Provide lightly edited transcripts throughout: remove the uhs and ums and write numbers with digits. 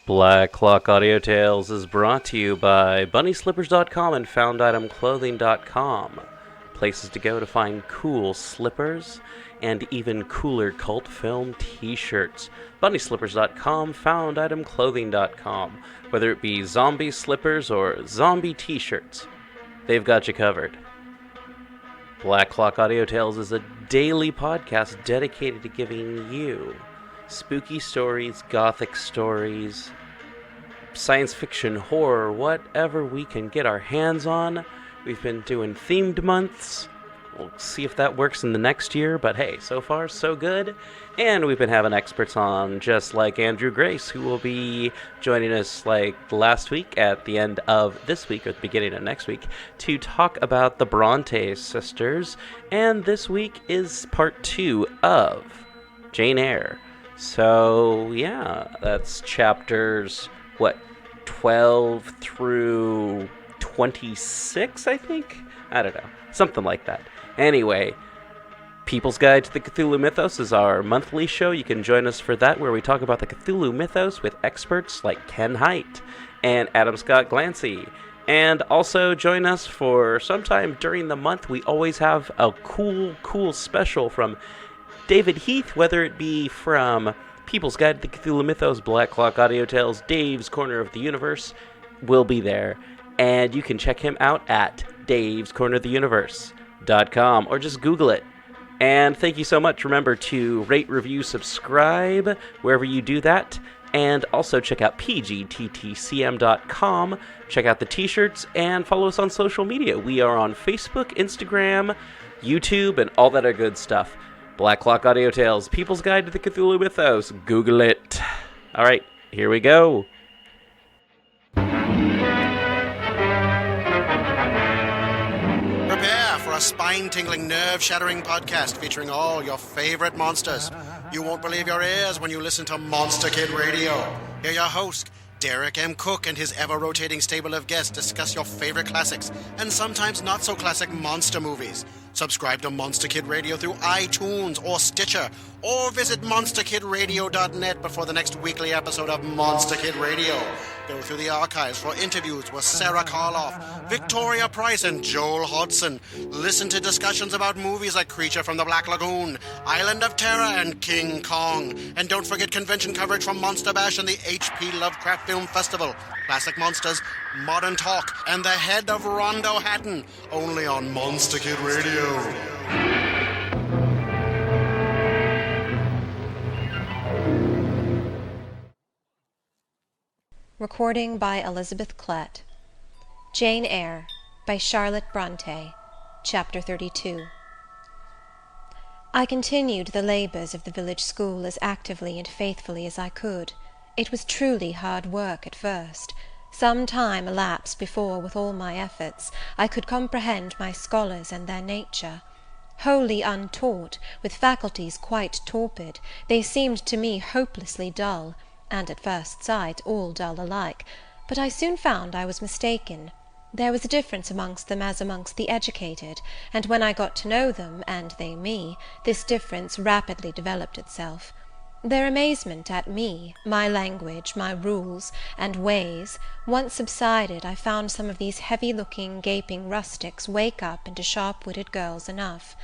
Black Clock Audio Tales is brought to you by BunnySlippers.com and FoundItemClothing.com. Places to go to find cool slippers and even cooler cult film t-shirts. BunnySlippers.com, FoundItemClothing.com. Whether it be zombie slippers or zombie t-shirts, they've got you covered. Black Clock Audio Tales is a daily podcast dedicated to giving you spooky stories, gothic stories, science fiction, horror, whatever we can get our hands on. We've been doing themed months. We'll see if that works in the next year, but hey, so far so good. And we've been having experts on, just like Andrew Grace, who will be joining us like last week at the end of this week, or the beginning of next week, to talk about the Brontë sisters. And this week is part 2 of Jane Eyre. So, yeah, that's chapters, 12 through 26, I think? I don't know. Something like that. Anyway, People's Guide to the Cthulhu Mythos is our monthly show. You can join us for that, where we talk about the Cthulhu Mythos with experts like Ken Hite and Adam Scott Glancy. And also join us for sometime during the month. We always have a cool special from David Heath, whether it be from People's Guide to the Cthulhu Mythos, Black Clock Audio Tales, Dave's Corner of the Universe, will be there. And you can check him out at davescorneroftheuniverse.com or just Google it. And thank you so much. Remember to rate, review, subscribe wherever you do that. And also check out pgttcm.com. Check out the t-shirts and follow us on social media. We are on Facebook, Instagram, YouTube, and all that other good stuff. Black Clock Audio Tales, People's Guide to the Cthulhu Mythos. Google it. All right, here we go. Prepare for a spine-tingling, nerve-shattering podcast featuring all your favorite monsters. You won't believe your ears when you listen to Monster Kid Radio. Hear your host, Derek M. Cook, and his ever-rotating stable of guests discuss your favorite classics and sometimes not-so-classic monster movies. Subscribe to Monster Kid Radio through iTunes or Stitcher, or visit monsterkidradio.net before the next weekly episode of Monster Kid Radio. Go through the archives for interviews with Sarah Karloff, Victoria Price, and Joel Hodgson. Listen to discussions about movies like Creature from the Black Lagoon, Island of Terror, and King Kong. And don't forget convention coverage from Monster Bash and the H.P. Lovecraft Film Festival, Classic Monsters, Modern Talk, and the Head of Rondo Hatton, only on Monster Kid Radio. Recording by Elizabeth Klett. Jane Eyre by Charlotte Brontë. Chapter 32. I continued the labours of the village school as actively and faithfully as I could. It was truly hard work at first. Some time elapsed before, with all my efforts, I could comprehend my scholars and their nature. Wholly untaught, with faculties quite torpid, they seemed to me hopelessly dull, and at first sight all dull alike, but I soon found I was mistaken. There was a difference amongst them as amongst the educated, and when I got to know them, and they me, this difference rapidly developed itself. Their amazement at me, my language, my rules, and ways, once subsided, I found some of these heavy-looking, gaping rustics wake up into sharp-witted girls enough.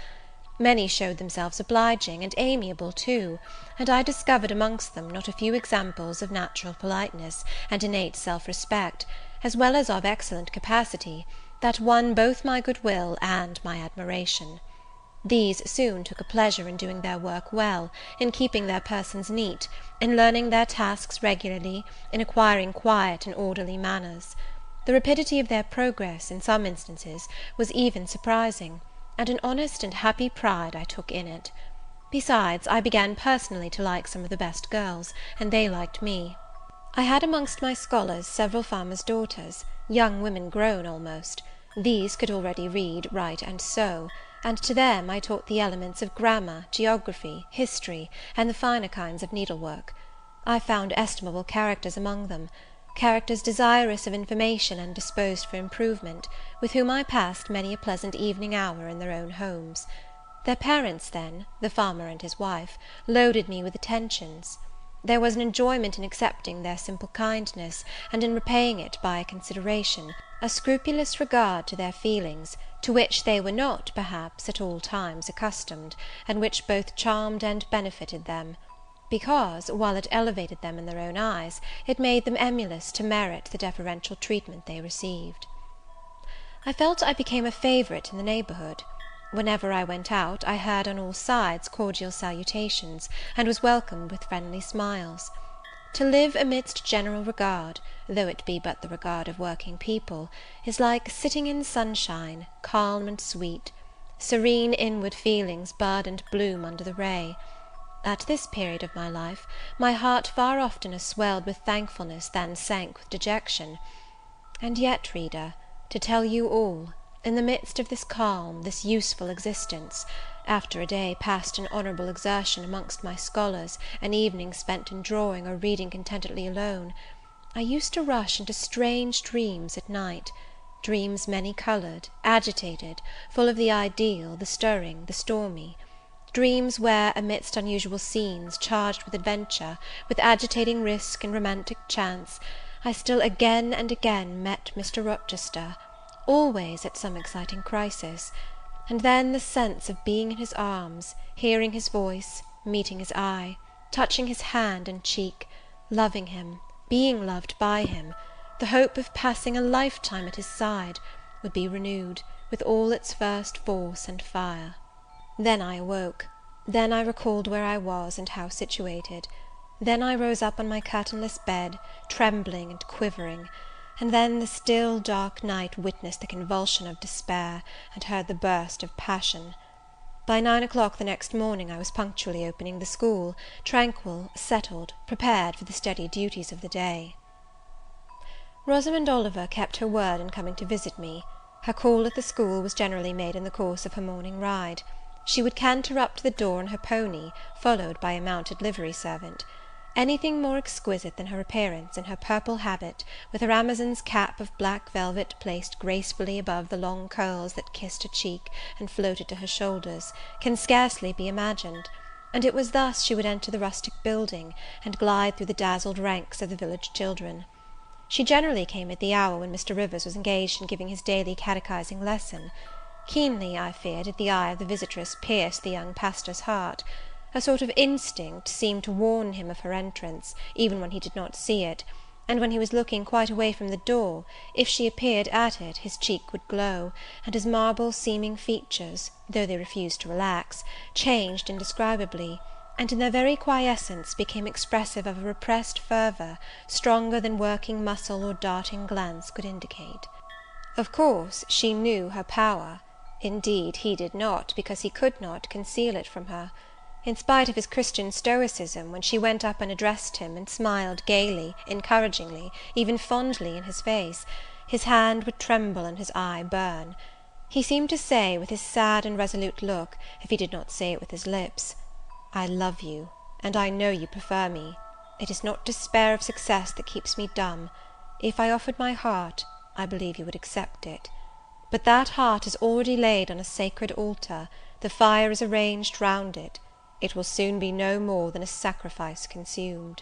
Many showed themselves obliging, and amiable too, and I discovered amongst them not a few examples of natural politeness and innate self-respect, as well as of excellent capacity, that won both my good-will and my admiration. These soon took a pleasure in doing their work well, in keeping their persons neat, in learning their tasks regularly, in acquiring quiet and orderly manners. The rapidity of their progress, in some instances, was even surprising, and an honest and happy pride I took in it. Besides, I began personally to like some of the best girls, and they liked me. I had amongst my scholars several farmers' daughters, young women grown almost. These could already read, write, and sew, and to them I taught the elements of grammar, geography, history, and the finer kinds of needlework. I found estimable characters among them, characters desirous of information and disposed for improvement, with whom I passed many a pleasant evening hour in their own homes. Their parents then, the farmer and his wife, loaded me with attentions. There was an enjoyment in accepting their simple kindness, and in repaying it by a consideration, a scrupulous regard to their feelings, to which they were not, perhaps, at all times accustomed, and which both charmed and benefited them; because, while it elevated them in their own eyes, it made them emulous to merit the deferential treatment they received. I felt I became a favourite in the neighbourhood. Whenever I went out, I heard on all sides cordial salutations, and was welcomed with friendly smiles. To live amidst general regard, though it be but the regard of working people, is like sitting in sunshine, calm and sweet. Serene inward feelings bud and bloom under the ray. At this period of my life, my heart far oftener swelled with thankfulness than sank with dejection. And yet, reader, to tell you all, in the midst of this calm, this useful existence, after a day passed in honourable exertion amongst my scholars, an evening spent in drawing or reading contentedly alone, I used to rush into strange dreams at night, dreams many-coloured, agitated, full of the ideal, the stirring, the stormy; dreams where, amidst unusual scenes, charged with adventure, with agitating risk and romantic chance, I still again and again met Mr. Rochester, always at some exciting crisis; and then the sense of being in his arms, hearing his voice, meeting his eye, touching his hand and cheek, loving him, being loved by him, the hope of passing a lifetime at his side, would be renewed, with all its first force and fire. Then I awoke; then I recalled where I was, and how situated; then I rose up on my curtainless bed, trembling and quivering; and then the still dark night witnessed the convulsion of despair, and heard the burst of passion. By 9 o'clock the next morning I was punctually opening the school, tranquil, settled, prepared for the steady duties of the day. Rosamond Oliver kept her word in coming to visit me. Her call at the school was generally made in the course of her morning ride. She would canter up to the door on her pony, followed by a mounted livery servant. Anything more exquisite than her appearance, in her purple habit, with her Amazon's cap of black velvet placed gracefully above the long curls that kissed her cheek and floated to her shoulders, can scarcely be imagined; and it was thus she would enter the rustic building, and glide through the dazzled ranks of the village children. She generally came at the hour when Mr. Rivers was engaged in giving his daily catechizing lesson. Keenly, I fear, did the eye of the visitress pierce the young pastor's heart. A sort of instinct seemed to warn him of her entrance, even when he did not see it; and when he was looking quite away from the door, if she appeared at it, his cheek would glow, and his marble-seeming features, though they refused to relax, changed indescribably, and in their very quiescence became expressive of a repressed fervour, stronger than working muscle or darting glance could indicate. Of course she knew her power; indeed he did not, because he could not, conceal it from her. In spite of his Christian stoicism, when she went up and addressed him, and smiled gaily, encouragingly, even fondly in his face, his hand would tremble and his eye burn. He seemed to say, with his sad and resolute look, if he did not say it with his lips, "I love you, and I know you prefer me. It is not despair of success that keeps me dumb. If I offered my heart, I believe you would accept it. But that heart is already laid on a sacred altar, the fire is arranged round it. It will soon be no more than a sacrifice consumed."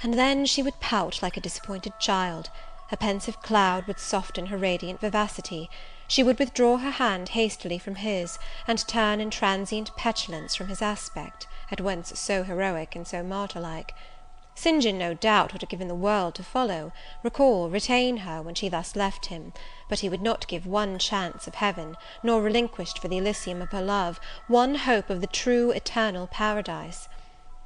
And then she would pout like a disappointed child; a pensive cloud would soften her radiant vivacity; she would withdraw her hand hastily from his, and turn in transient petulance from his aspect, at once so heroic and so martyr-like. St. John, no doubt, would have given the world to follow, recall, retain her, when she thus left him; but he would not give one chance of heaven, nor relinquished for the Elysium of her love one hope of the true eternal paradise.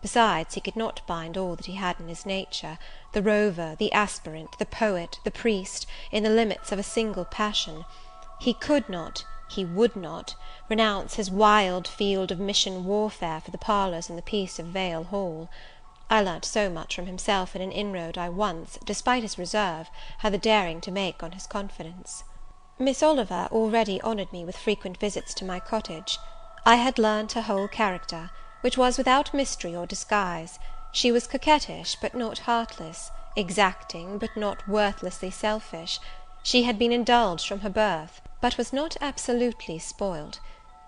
Besides, he could not bind all that he had in his nature, the rover, the aspirant, the poet, the priest, in the limits of a single passion. He could not, he would not, renounce his wild field of mission warfare for the parlours and the peace of Vale Hall. I learnt so much from himself in an inroad I once, despite his reserve, had the daring to make on his confidence. Miss Oliver already honoured me with frequent visits to my cottage. I had learnt her whole character, which was without mystery or disguise. She was coquettish, but not heartless; exacting, but not worthlessly selfish. She had been indulged from her birth, but was not absolutely spoiled.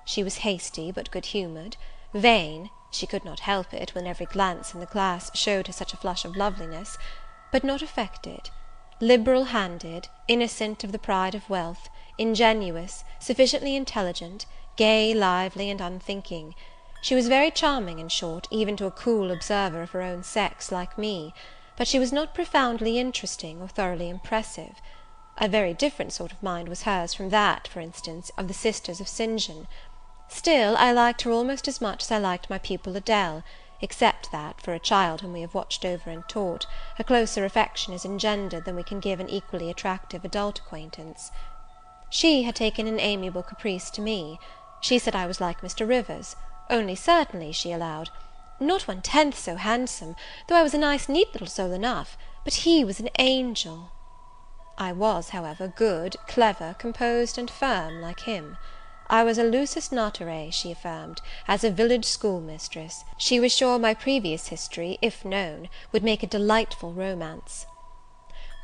She was hasty, but good humoured; vain, She could not help it, when every glance in the class showed her such a flush of loveliness, but not affected; liberal-handed, innocent of the pride of wealth, ingenuous, sufficiently intelligent, gay, lively, and unthinking. She was very charming, in short, even to a cool observer of her own sex like me; but she was not profoundly interesting or thoroughly impressive. A very different sort of mind was hers from that, for instance, of the sisters of St. John. Still, I liked her almost as much as I liked my pupil Adele, except that, for a child whom we have watched over and taught, a closer affection is engendered than we can give an equally attractive adult acquaintance. She had taken an amiable caprice to me. She said I was like Mr. Rivers, only certainly, she allowed, not 1/10 so handsome, though I was a nice neat little soul enough, but he was an angel. I was, however, good, clever, composed, and firm, like him. I was a lusus naturae, she affirmed, as a village schoolmistress. She was sure my previous history, if known, would make a delightful romance.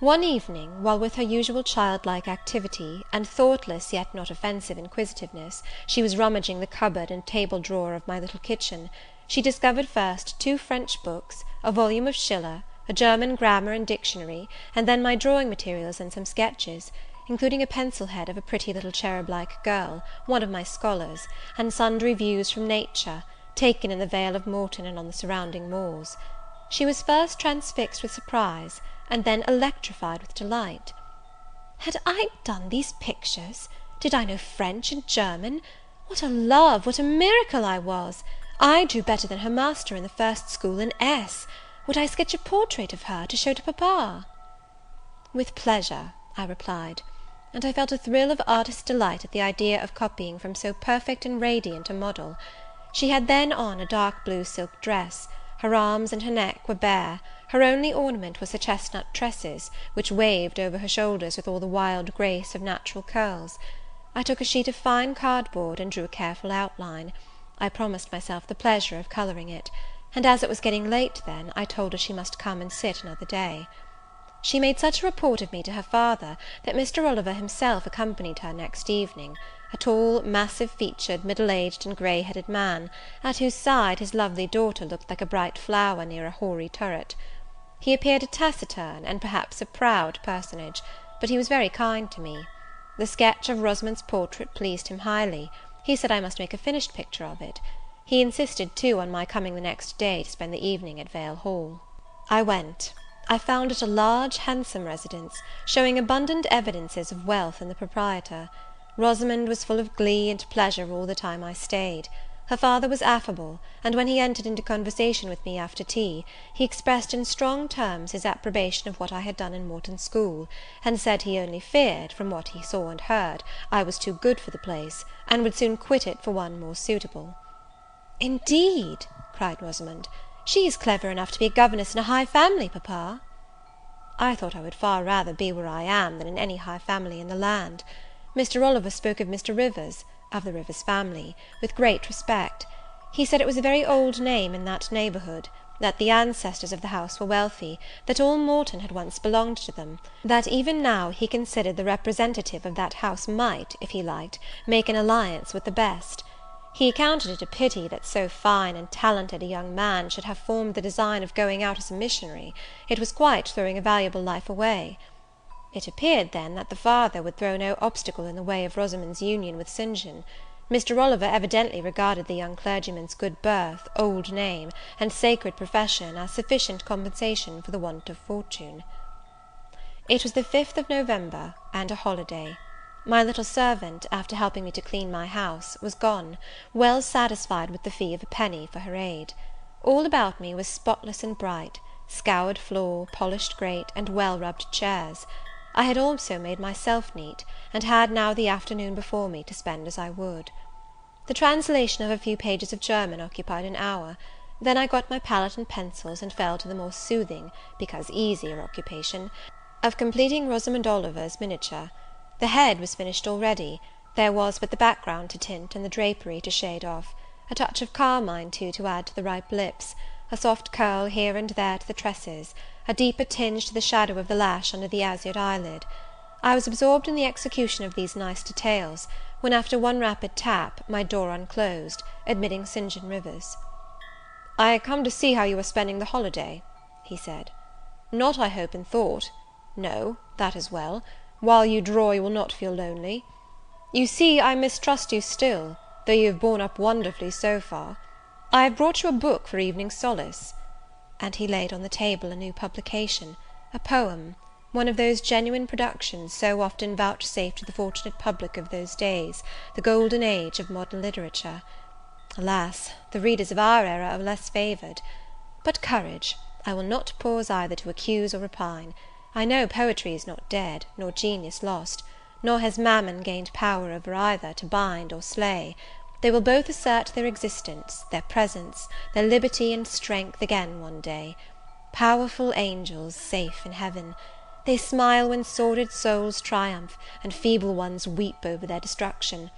One evening, while with her usual childlike activity, and thoughtless yet not offensive inquisitiveness, she was rummaging the cupboard and table drawer of my little kitchen, she discovered first 2 French books, a volume of Schiller, a German grammar and dictionary, and then my drawing materials and some sketches, including a pencil head of a pretty little cherub-like girl, one of my scholars, and sundry views from nature, taken in the Vale of Morton and on the surrounding moors. She was first transfixed with surprise, and then electrified with delight. Had I done these pictures? Did I know French and German? What a love, what a miracle I was! I drew better than her master in the first school in S. Would I sketch a portrait of her, to show to papa? With pleasure, I replied, and I felt a thrill of artist's delight at the idea of copying from so perfect and radiant a model. She had then on a dark blue silk dress; her arms and her neck were bare; her only ornament was her chestnut tresses, which waved over her shoulders with all the wild grace of natural curls. I took a sheet of fine cardboard, and drew a careful outline. I promised myself the pleasure of colouring it, and as it was getting late then, I told her she must come and sit another day. She made such a report of me to her father, that Mr. Oliver himself accompanied her next evening, a tall, massive-featured, middle-aged and grey-headed man, at whose side his lovely daughter looked like a bright flower near a hoary turret. He appeared a taciturn, and perhaps a proud personage, but he was very kind to me. The sketch of Rosamond's portrait pleased him highly. He said I must make a finished picture of it. He insisted, too, on my coming the next day to spend the evening at Vale Hall. I went. I found it a large, handsome residence, showing abundant evidences of wealth in the proprietor. Rosamond was full of glee and pleasure all the time I stayed. Her father was affable, and when he entered into conversation with me after tea, he expressed in strong terms his approbation of what I had done in Morton School, and said he only feared, from what he saw and heard, I was too good for the place, and would soon quit it for one more suitable. "Indeed," cried Rosamond, "she is clever enough to be a governess in a high family, papa." I thought I would far rather be where I am than in any high family in the land. Mr. Oliver spoke of Mr. Rivers, of the Rivers family, with great respect. He said it was a very old name in that neighbourhood, that the ancestors of the house were wealthy, that all Morton had once belonged to them, that even now he considered the representative of that house might, if he liked, make an alliance with the best. He accounted it a pity that so fine and talented a young man should have formed the design of going out as a missionary; it was quite throwing a valuable life away. It appeared, then, that the father would throw no obstacle in the way of Rosamond's union with St. John. Mr. Oliver evidently regarded the young clergyman's good birth, old name, and sacred profession as sufficient compensation for the want of fortune. It was the 5th of November, and a holiday. My little servant, after helping me to clean my house, was gone, well satisfied with the fee of a penny for her aid. All about me was spotless and bright, scoured floor, polished grate, and well-rubbed chairs. I had also made myself neat, and had now the afternoon before me to spend as I would. The translation of a few pages of German occupied an hour. Then I got my palette and pencils, and fell to the more soothing, because easier occupation, of completing Rosamond Oliver's miniature. The head was finished already; there was but the background to tint, and the drapery to shade off; a touch of carmine, too, to add to the ripe lips; a soft curl here and there to the tresses; a deeper tinge to the shadow of the lash under the azured eyelid. I was absorbed in the execution of these nice details, when, after one rapid tap, my door unclosed, admitting St. John Rivers. "I come to see how you are spending the holiday," he said. "Not, I hope, in thought. No, that is well. While you draw, you will not feel lonely. You see, I mistrust you still, though you have borne up wonderfully so far. I have brought you a book for evening solace." And he laid on the table a new publication, a poem, one of those genuine productions so often vouchsafed to the fortunate public of those days, the golden age of modern literature. Alas, the readers of our era are less favoured. But courage, I will not pause either to accuse or repine. I know poetry is not dead, nor genius lost, nor has Mammon gained power over either, to bind or slay. They will both assert their existence, their presence, their liberty and strength again one day. Powerful angels, safe in heaven. They smile when sordid souls triumph, and feeble ones weep over their destruction.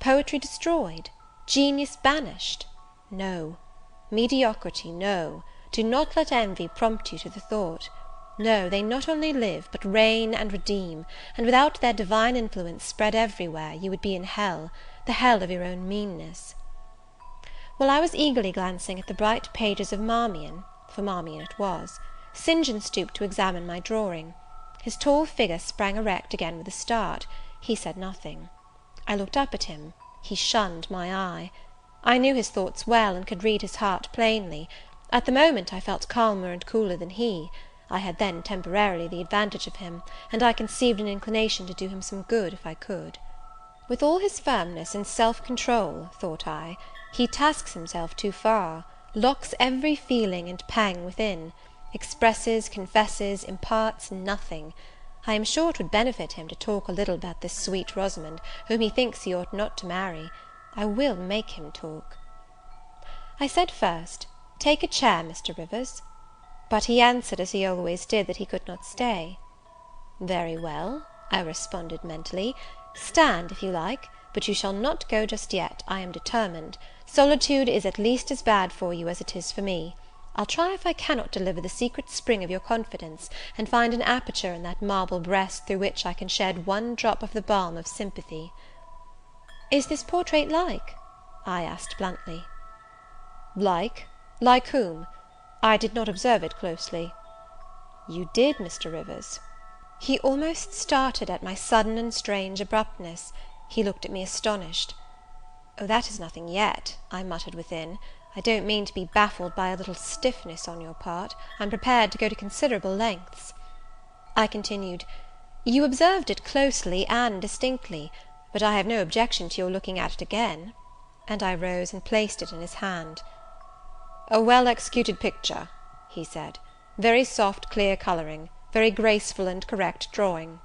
Poetry destroyed? Genius banished? No. Mediocrity, no. Do not let envy prompt you to the thought. No, they not only live, but reign and redeem, and without their divine influence spread everywhere, you would be in hell, the hell of your own meanness. While I was eagerly glancing at the bright pages of Marmion, for Marmion it was, St. John stooped to examine my drawing. His tall figure sprang erect again with a start. He said nothing. I looked up at him. He shunned my eye. I knew his thoughts well, and could read his heart plainly. At the moment I felt calmer and cooler than he. I had then temporarily the advantage of him, and I conceived an inclination to do him some good if I could. With all his firmness and self-control, thought I, he tasks himself too far, locks every feeling and pang within, expresses, confesses, imparts nothing. I am sure it would benefit him to talk a little about this sweet Rosamond, whom he thinks he ought not to marry. I will make him talk. I said first, "Take a chair, Mr. Rivers." But he answered, as he always did, that he could not stay. "Very well," I responded mentally, "stand if you like, but you shall not go just yet. I am determined. Solitude is at least as bad for you as it is for me. I'll try if I cannot deliver the secret spring of your confidence, and find an aperture in that marble breast through which I can shed one drop of the balm of sympathy." "Is this portrait like?" I asked bluntly. "Like? Like whom? I did not observe it closely." "You did, Mr. Rivers." He almost started at my sudden and strange abruptness. He looked at me astonished. "Oh, that is nothing yet," I muttered within. "I don't mean to be baffled by a little stiffness on your part. I'm prepared to go to considerable lengths." I continued, "You observed it closely and distinctly, but I have no objection to your looking at it again." And I rose and placed it in his hand. "A well-executed picture," he said. "Very soft, clear colouring, very graceful and correct drawing."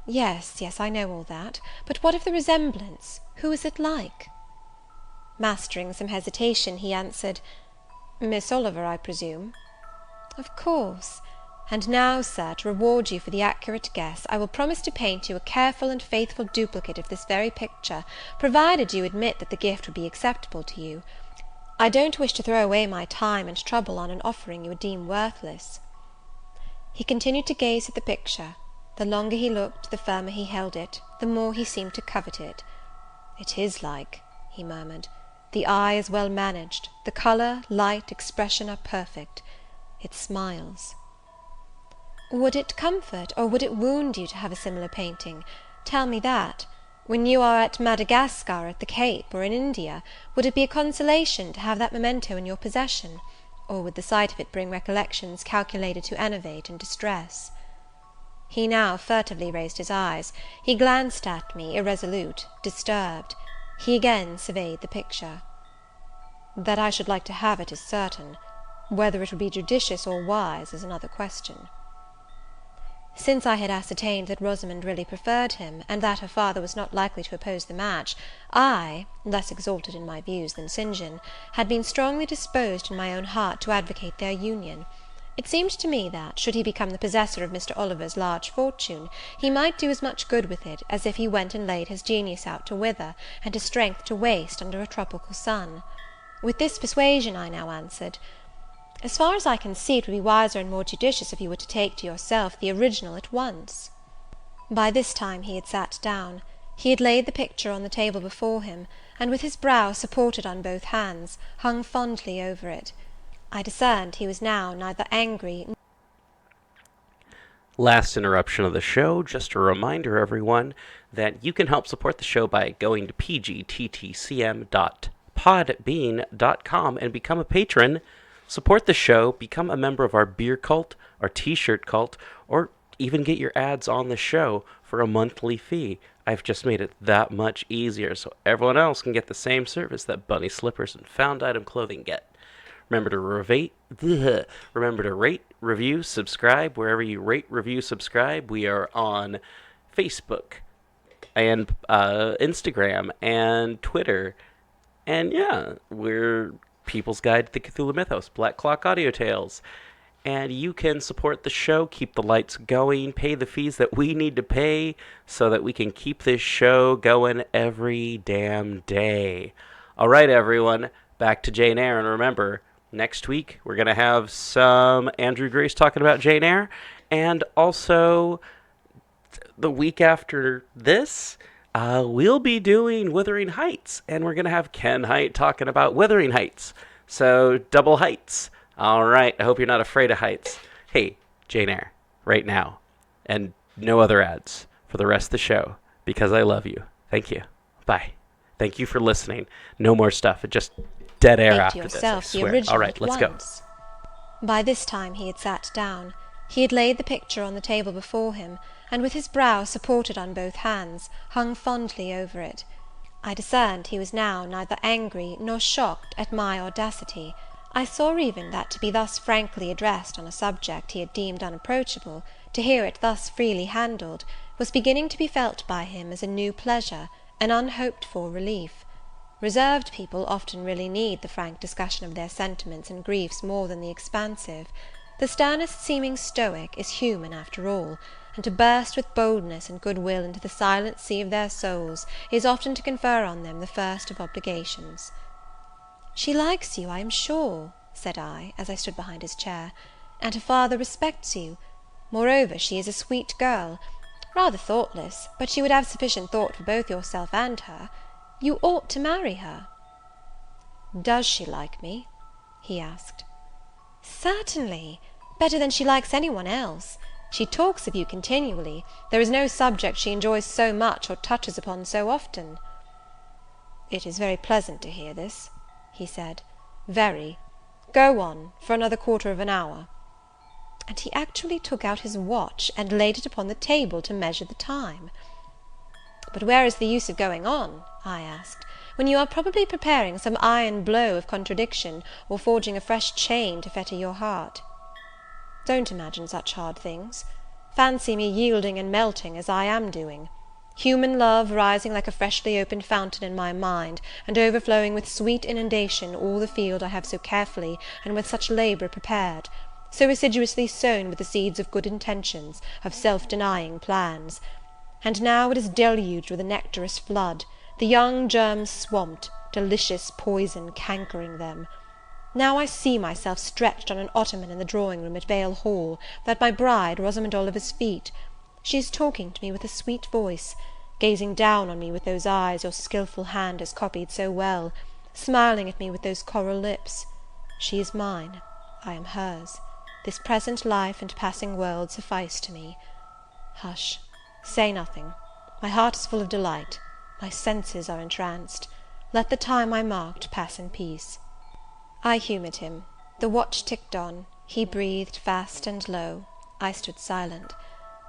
"Yes, yes, I know all that. But what of the resemblance? Who is it like?" Mastering some hesitation, he answered, "Miss Oliver, I presume?" "Of course. And now, sir, to reward you for the accurate guess, I will promise to paint you a careful and faithful duplicate of this very picture, provided you admit that the gift would be acceptable to you. I don't wish to throw away my time and trouble on an offering you would deem worthless." He continued to gaze at the picture. The longer he looked, the firmer he held it, the more he seemed to covet it. "It is like," he murmured. "The eye is well managed, the colour, light, expression are perfect. It smiles." "Would it comfort, or would it wound you to have a similar painting? Tell me that. When you are at Madagascar, at the Cape, or in India, would it be a consolation to have that memento in your possession? Or would the sight of it bring recollections calculated to enervate and distress?" He now furtively raised his eyes. He glanced at me, irresolute, disturbed. He again surveyed the picture. "That I should like to have it is certain. Whether it would be judicious or wise is another question." Since I had ascertained that Rosamond really preferred him, and that her father was not likely to oppose the match, I, less exalted in my views than St. John, had been strongly disposed in my own heart to advocate their union. It seemed to me that, should he become the possessor of Mr. Oliver's large fortune, he might do as much good with it as if he went and laid his genius out to wither, and his strength to waste under a tropical sun. With this persuasion I now answered, "As far as I can see, it would be wiser and more judicious if you were to take to yourself the original at once." By this time he had sat down. He had laid the picture on the table before him, and with his brow supported on both hands, hung fondly over it. I discerned he was now neither angry. Last interruption of the show, just a reminder, everyone, that you can help support the show by going to pgttcm.podbean.com and become a patron. Support the show, become a member of our beer cult, our t-shirt cult, or even get your ads on the show for a monthly fee. I've just made it that much easier so everyone else can get the same service that Bunny Slippers and Found Item Clothing get. Remember to rate, review, subscribe wherever you rate, review, subscribe. We are on Facebook and Instagram and Twitter. And yeah, we're People's Guide to the Cthulhu Mythos, Black Clock Audio Tales. And you can support the show, keep the lights going, pay the fees that we need to pay so that we can keep this show going every damn day. All right, everyone, back to Jane Eyre. And remember, next week we're going to have some Andrew Grace talking about Jane Eyre. And also, the week after this, we'll be doing Wuthering Heights. And we're going to have Ken Height talking about Wuthering Heights. So, double heights. All right, I hope you're not afraid of heights. Hey, Jane Eyre, right now, and no other ads for the rest of the show, because I love you. Thank you. Bye. Thank you for listening. No more stuff. Just dead air after this, I swear. All right, let's go. By this time he had sat down. He had laid the picture on the table before him, and with his brow supported on both hands, hung fondly over it. I discerned he was now neither angry nor shocked at my audacity. I saw even that to be thus frankly addressed on a subject he had deemed unapproachable, to hear it thus freely handled, was beginning to be felt by him as a new pleasure, an unhoped-for relief. Reserved people often really need the frank discussion of their sentiments and griefs more than the expansive. The sternest seeming stoic is human after all, and to burst with boldness and good-will into the silent sea of their souls is often to confer on them the first of obligations. "She likes you, I am sure," said I, as I stood behind his chair, "and her father respects you. Moreover, she is a sweet girl, rather thoughtless, but she would have sufficient thought for both yourself and her. You ought to marry her." "Does she like me?" he asked. "Certainly, better than she likes any one else. She talks of you continually. There is no subject she enjoys so much or touches upon so often." "It is very pleasant to hear this," he said, "very. Go on, for another quarter of an hour." And he actually took out his watch, and laid it upon the table to measure the time. "But where is the use of going on," I asked, "when you are probably preparing some iron blow of contradiction, or forging a fresh chain to fetter your heart? Don't imagine such hard things. Fancy me yielding and melting as I am doing. Human love rising like a freshly opened fountain in my mind, and overflowing with sweet inundation all the field I have so carefully and with such labour prepared, so assiduously sown with the seeds of good intentions, of self-denying plans. And now it is deluged with a nectarous flood, the young germs swamped, delicious poison cankering them. Now I see myself stretched on an ottoman in the drawing-room at Vale Hall, at my bride Rosamond Oliver's feet. She is talking to me with a sweet voice, gazing down on me with those eyes your skilful hand has copied so well, smiling at me with those coral lips. She is mine, I am hers. This present life and passing world suffice to me. Hush, say nothing. My heart is full of delight. My senses are entranced. Let the time I marked pass in peace." I humoured him. The watch ticked on. He breathed fast and low. I stood silent.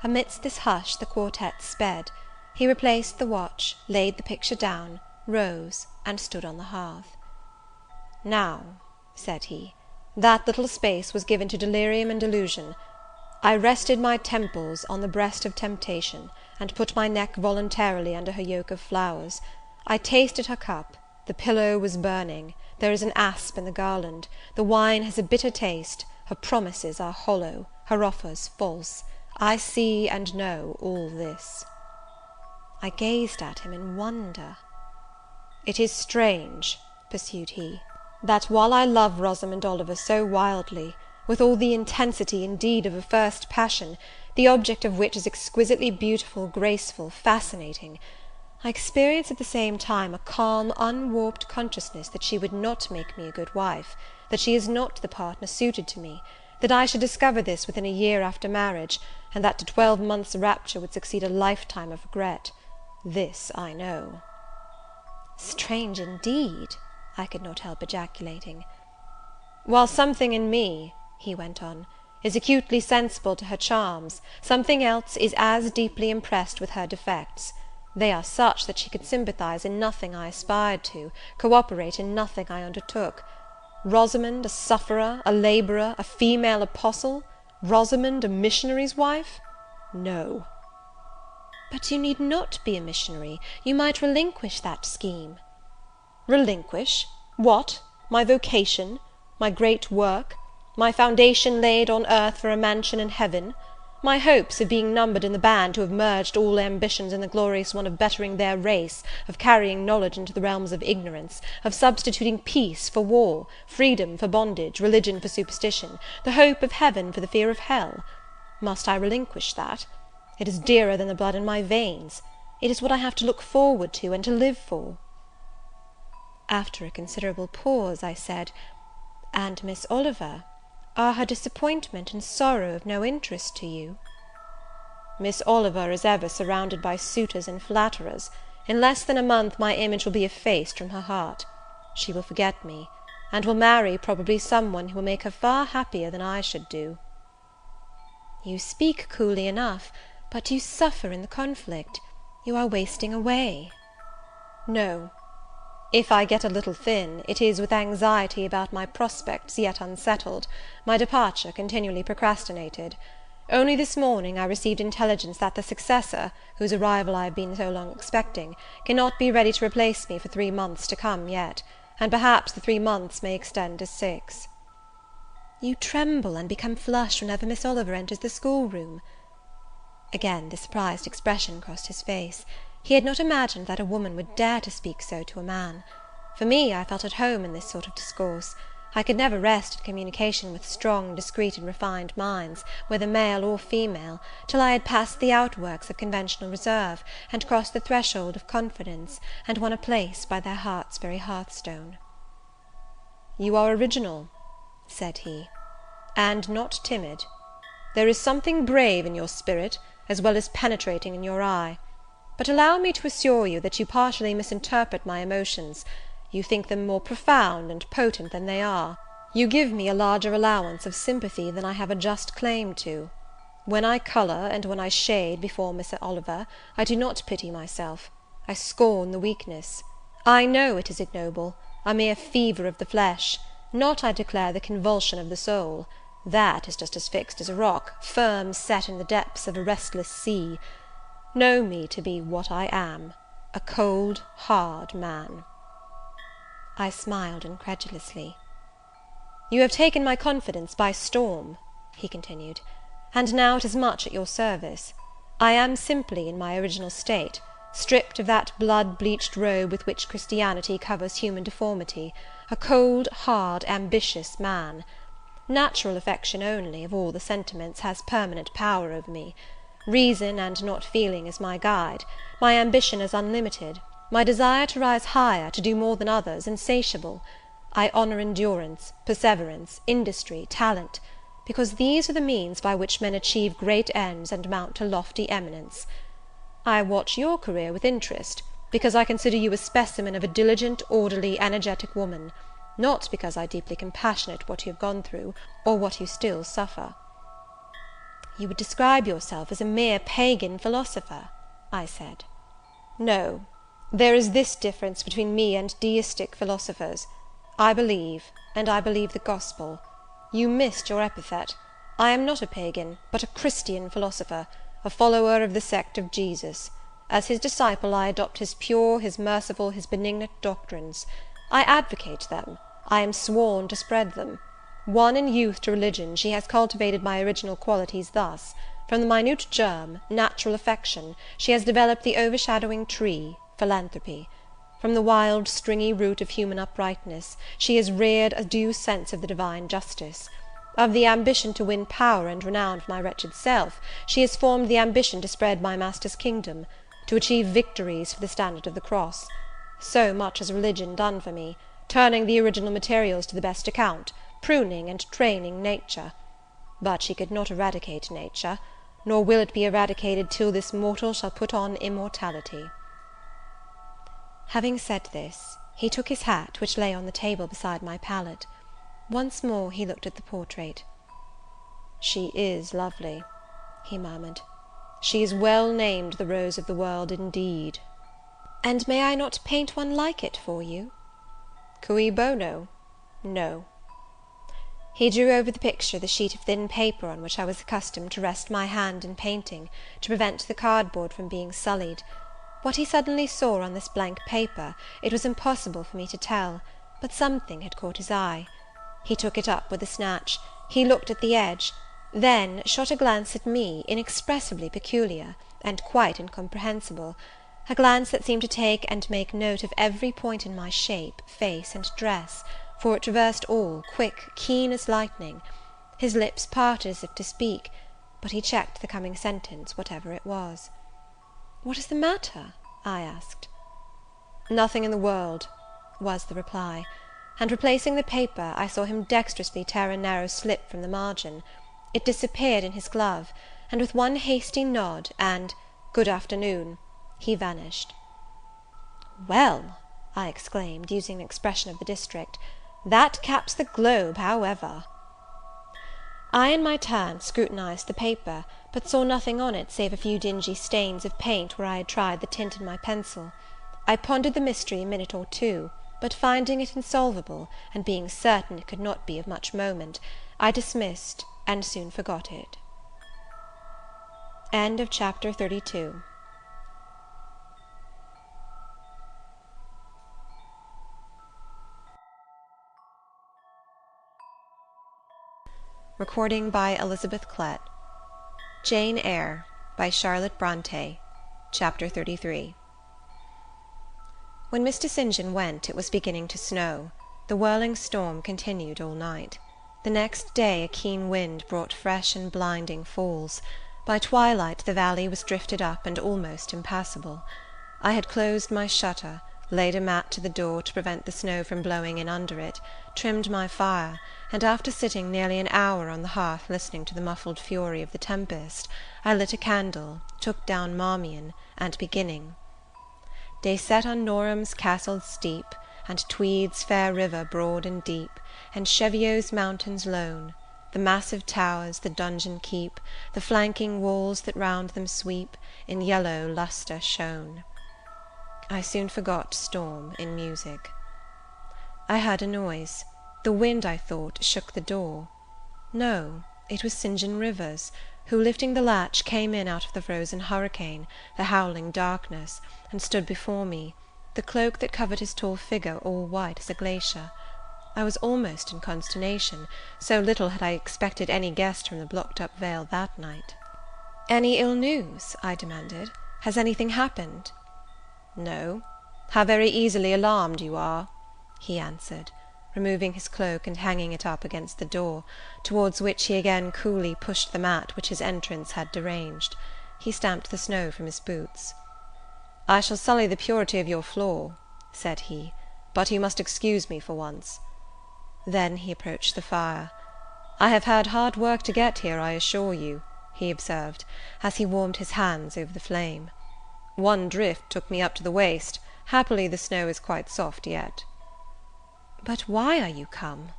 Amidst this hush the quartet sped. He replaced the watch, laid the picture down, rose, and stood on the hearth. "Now," said he, "that little space was given to delirium and delusion. I rested my temples on the breast of temptation, and put my neck voluntarily under her yoke of flowers. I tasted her cup. The pillow was burning. There is an asp in the garland. The wine has a bitter taste. Her promises are hollow, her offers false. I see and know all this." I gazed at him in wonder. "It is strange," pursued he, "that while I love Rosamond Oliver so wildly, with all the intensity indeed of a first passion, the object of which is exquisitely beautiful, graceful, fascinating, I experience at the same time a calm, unwarped consciousness that she would not make me a good wife, that she is not the partner suited to me, that I should discover this within a year after marriage, and that to 12 months' rapture would succeed a lifetime of regret. This I know. Strange indeed, I could not help ejaculating. While something in me, he went on, is acutely sensible to her charms, something else is as deeply impressed with her defects. They are such that she could sympathize in nothing I aspired to, cooperate in nothing I undertook. Rosamond a sufferer, a labourer, a female apostle? Rosamond a missionary's wife? No. But you need not be a missionary. You might relinquish that scheme. Relinquish? What? My vocation? My great work? My foundation laid on earth for a mansion in heaven? My hopes of being numbered in the band who have merged all ambitions in the glorious one of bettering their race, of carrying knowledge into the realms of ignorance, of substituting peace for war, freedom for bondage, religion for superstition, the hope of heaven for the fear of hell. Must I relinquish that? It is dearer than the blood in my veins. It is what I have to look forward to and to live for. After a considerable pause, I said, "And Miss Oliver? Are her disappointment and sorrow of no interest to you?" "Miss Oliver is ever surrounded by suitors and flatterers. In less than a month my image will be effaced from her heart. She will forget me, and will marry probably some one who will make her far happier than I should do." "You speak coolly enough, but you suffer in the conflict. You are wasting away." "No. If I get a little thin, it is with anxiety about my prospects yet unsettled, my departure continually procrastinated. Only this morning I received intelligence that the successor, whose arrival I have been so long expecting, cannot be ready to replace me for 3 months to come yet, and perhaps the 3 months may extend to 6. "You tremble and become flushed whenever Miss Oliver enters the schoolroom." Again the surprised expression crossed his face. He had not imagined that a woman would dare to speak so to a man. For me, I felt at home in this sort of discourse. I could never rest in communication with strong, discreet, and refined minds, whether male or female, till I had passed the outworks of conventional reserve, and crossed the threshold of confidence, and won a place by their heart's very hearthstone. "You are original," said he, "and not timid. There is something brave in your spirit, as well as penetrating in your eye. But allow me to assure you that you partially misinterpret my emotions. You think them more profound and potent than they are. You give me a larger allowance of sympathy than I have a just claim to. When I colour, and when I shade before Miss Oliver, I do not pity myself. I scorn the weakness. I know it is ignoble, a mere fever of the flesh, not, I declare, the convulsion of the soul. That is just as fixed as a rock, firm set in the depths of a restless sea. Know me to be what I am, a cold, hard man." I smiled incredulously. "You have taken my confidence by storm," he continued, "and now it is much at your service. I am simply in my original state, stripped of that blood-bleached robe with which Christianity covers human deformity, a cold, hard, ambitious man. Natural affection only, of all the sentiments, has permanent power over me. Reason and not feeling is my guide. My ambition is unlimited. My desire to rise higher, to do more than others, insatiable. I honour endurance, perseverance, industry, talent, because these are the means by which men achieve great ends and mount to lofty eminence. I watch your career with interest, because I consider you a specimen of a diligent, orderly, energetic woman, not because I deeply compassionate what you have gone through, or what you still suffer." "You would describe yourself as a mere pagan philosopher," I said. "No. There is this difference between me and deistic philosophers. I believe, and I believe the gospel. You missed your epithet. I am not a pagan, but a Christian philosopher, a follower of the sect of Jesus. As his disciple I adopt his pure, his merciful, his benignant doctrines. I advocate them. I am sworn to spread them. Won in youth to religion, she has cultivated my original qualities thus: from the minute germ, natural affection, she has developed the overshadowing tree, philanthropy. From the wild, stringy root of human uprightness, she has reared a due sense of the divine justice. Of the ambition to win power and renown for my wretched self, she has formed the ambition to spread my Master's kingdom, to achieve victories for the standard of the cross. So much has religion done for me, turning the original materials to the best account, pruning and training nature. But she could not eradicate nature, nor will it be eradicated till this mortal shall put on immortality." Having said this, he took his hat, which lay on the table beside my pallet. Once more he looked at the portrait. "She is lovely," he murmured. "She is well named the rose of the world indeed." "And may I not paint one like it for you?" "Cui bono? No." He drew over the picture the sheet of thin paper on which I was accustomed to rest my hand in painting, to prevent the cardboard from being sullied. What he suddenly saw on this blank paper, it was impossible for me to tell, but something had caught his eye. He took it up with a snatch, he looked at the edge, then shot a glance at me, inexpressibly peculiar, and quite incomprehensible, a glance that seemed to take and make note of every point in my shape, face, and dress, for it traversed all, quick, keen as lightning. His lips parted as if to speak, but he checked the coming sentence, whatever it was. "What is the matter?" I asked. "Nothing in the world," was the reply, and replacing the paper, I saw him dexterously tear a narrow slip from the margin. It disappeared in his glove, and with one hasty nod, and "Good afternoon," he vanished. "Well," I exclaimed, using an expression of the district, "that caps the globe, however." I, in my turn, scrutinized the paper, but saw nothing on it save a few dingy stains of paint where I had tried the tint in my pencil. I pondered the mystery a minute or two, but finding it insolvable, and being certain it could not be of much moment, I dismissed, and soon forgot it. Chapter 32. Recording by Elizabeth Klett. Jane Eyre by Charlotte Brontë. Chapter 33. When Mr. St. John went, it was beginning to snow. The whirling storm continued all night. The next day a keen wind brought fresh and blinding falls. By twilight the valley was drifted up and almost impassable. I had closed my shutter, laid a mat to the door to prevent the snow from blowing in under it, trimmed my fire, and after sitting nearly an hour on the hearth listening to the muffled fury of the tempest, I lit a candle, took down Marmion, and beginning "They set on Norham's castle steep, and Tweed's fair river broad and deep, and Cheviot's mountains lone, the massive towers the dungeon keep, the flanking walls that round them sweep, in yellow lustre shone." I soon forgot storm in music. I heard a noise. The wind, I thought, shook the door. No, it was St. John Rivers, who, lifting the latch, came in out of the frozen hurricane, the howling darkness, and stood before me, the cloak that covered his tall figure all white as a glacier. I was almost in consternation, so little had I expected any guest from the blocked-up vale that night. "Any ill news?" I demanded. "Has anything happened?" "No. How very easily alarmed you are," he answered, removing his cloak and hanging it up against the door, towards which he again coolly pushed the mat which his entrance had deranged. He stamped the snow from his boots. "I shall sully the purity of your floor," said he, "but you must excuse me for once." Then he approached the fire. "I have had hard work to get here, I assure you," he observed, as he warmed his hands over the flame. "One drift took me up to the waist. Happily the snow is quite soft yet." "But why are you come?"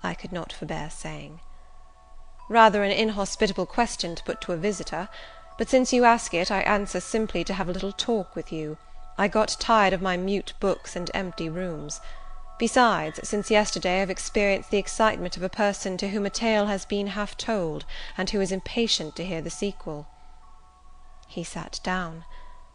I could not forbear saying. "Rather an inhospitable question to put to a visitor, but since you ask it, I answer simply to have a little talk with you. I got tired of my mute books and empty rooms. Besides, since yesterday I have experienced the excitement of a person to whom a tale has been half told, and who is impatient to hear the sequel." He sat down.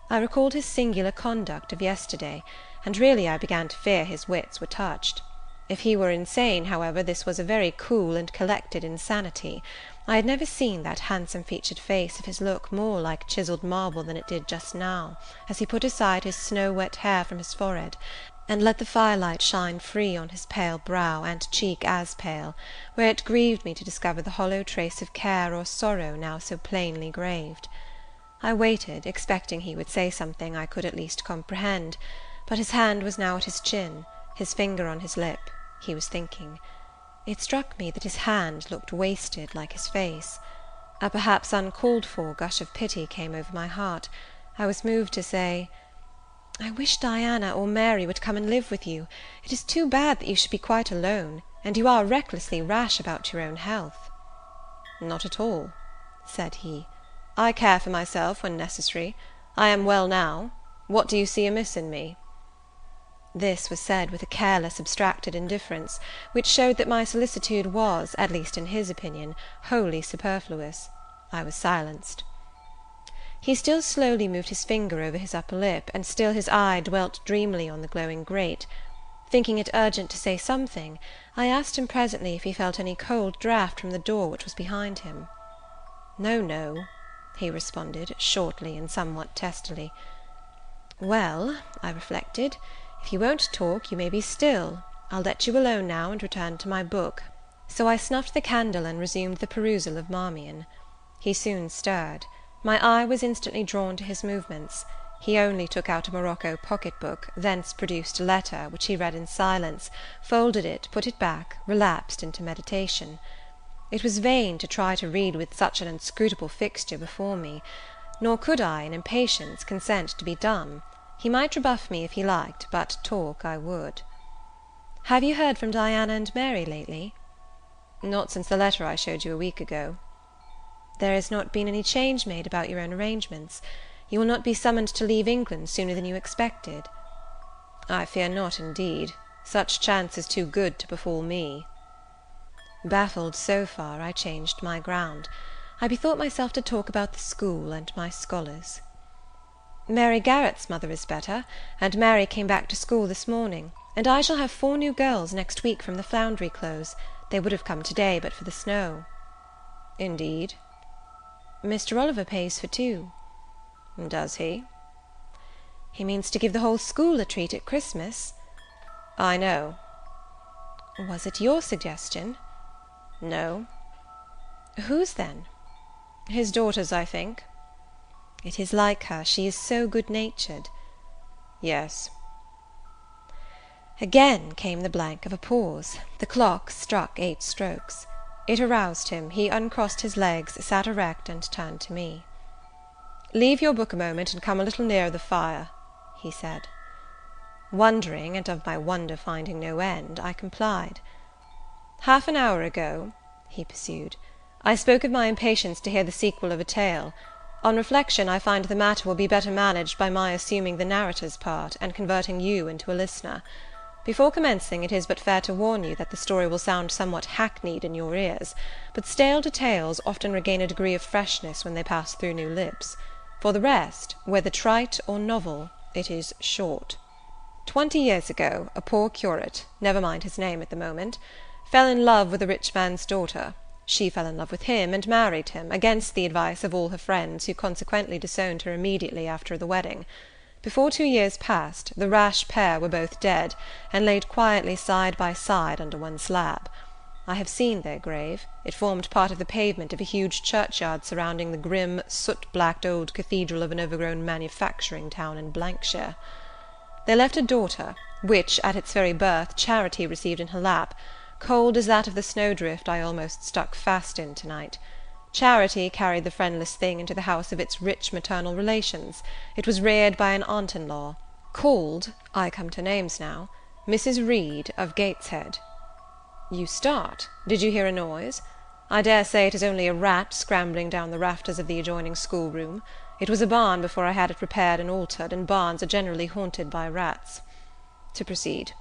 I recalled his singular conduct of yesterday, and really I began to fear his wits were touched. If he were insane, however, this was a very cool and collected insanity. I had never seen that handsome-featured face of his look more like chiselled marble than it did just now, as he put aside his snow-wet hair from his forehead, and let the firelight shine free on his pale brow and cheek as pale, where it grieved me to discover the hollow trace of care or sorrow now so plainly graved. I waited, expecting he would say something I could at least comprehend, but his hand was now at his chin, his finger on his lip. He was thinking. It struck me that his hand looked wasted like his face. A perhaps uncalled-for gush of pity came over my heart. I was moved to say, "I wish Diana or Mary would come and live with you. It is too bad that you should be quite alone, and you are recklessly rash about your own health." "Not at all," said he. "I care for myself when necessary. I am well now. What do you see amiss in me?" This was said with a careless, abstracted indifference, which showed that my solicitude was, at least in his opinion, wholly superfluous. I was silenced. He still slowly moved his finger over his upper lip, and still his eye dwelt dreamily on the glowing grate. Thinking it urgent to say something, I asked him presently if he felt any cold draught from the door which was behind him. "No, no," he responded, shortly and somewhat testily. "Well," I reflected, "if you won't talk, you may be still. I'll let you alone now, and return to my book." So I snuffed the candle and resumed the perusal of Marmion. He soon stirred. My eye was instantly drawn to his movements. He only took out a morocco pocket-book, thence produced a letter, which he read in silence, folded it, put it back, relapsed into meditation. It was vain to try to read with such an inscrutable fixture before me, nor could I, in impatience, consent to be dumb. He might rebuff me if he liked, but talk I would. "Have you heard from Diana and Mary lately?" "Not since the letter I showed you a week ago." "There has not been any change made about your own arrangements? You will not be summoned to leave England sooner than you expected?" "I fear not, indeed. Such chance is too good to befall me." Baffled so far, I changed my ground. I bethought myself to talk about the school and my scholars. "Mary Garrett's mother is better, and Mary came back to school this morning, and I shall have 4 new girls next week from the Foundry Close. They would have come to-day but for the snow." "Indeed?" "Mr. Oliver pays for 2. "Does he?" "He means to give the whole school a treat at Christmas." "I know." "Was it your suggestion?" "No." "Whose, then?" "His daughter's, I think." "It is like her, she is so good-natured." "Yes." Again came the blank of a pause. The clock struck 8 strokes. It aroused him. He uncrossed his legs, sat erect, and turned to me. "Leave your book a moment, and come a little nearer the fire," he said. Wondering, and of my wonder finding no end, I complied. "Half an hour ago," he pursued, "I spoke of my impatience to hear the sequel of a tale. On reflection, I find the matter will be better managed by my assuming the narrator's part, and converting you into a listener. Before commencing, it is but fair to warn you that the story will sound somewhat hackneyed in your ears, but stale tales often regain a degree of freshness when they pass through new lips. For the rest, whether trite or novel, it is short. 20 years ago, a poor curate, never mind his name at the moment, fell in love with a rich man's daughter. She fell in love with him, and married him, against the advice of all her friends, who consequently disowned her immediately after the wedding. Before 2 years passed, the rash pair were both dead, and laid quietly side by side under one slab. I have seen their grave. It formed part of the pavement of a huge churchyard surrounding the grim, soot-blacked old cathedral of an overgrown manufacturing town in Blankshire. They left a daughter, which, at its very birth, Charity received in her lap, cold as that of the snowdrift I almost stuck fast in to-night. Charity carried the friendless thing into the house of its rich maternal relations. It was reared by an aunt-in-law, called, I come to names now, Mrs. Reed of Gateshead. You start. Did you hear a noise? I dare say it is only a rat scrambling down the rafters of the adjoining schoolroom. It was a barn before I had it repaired and altered, and barns are generally haunted by rats. To proceed.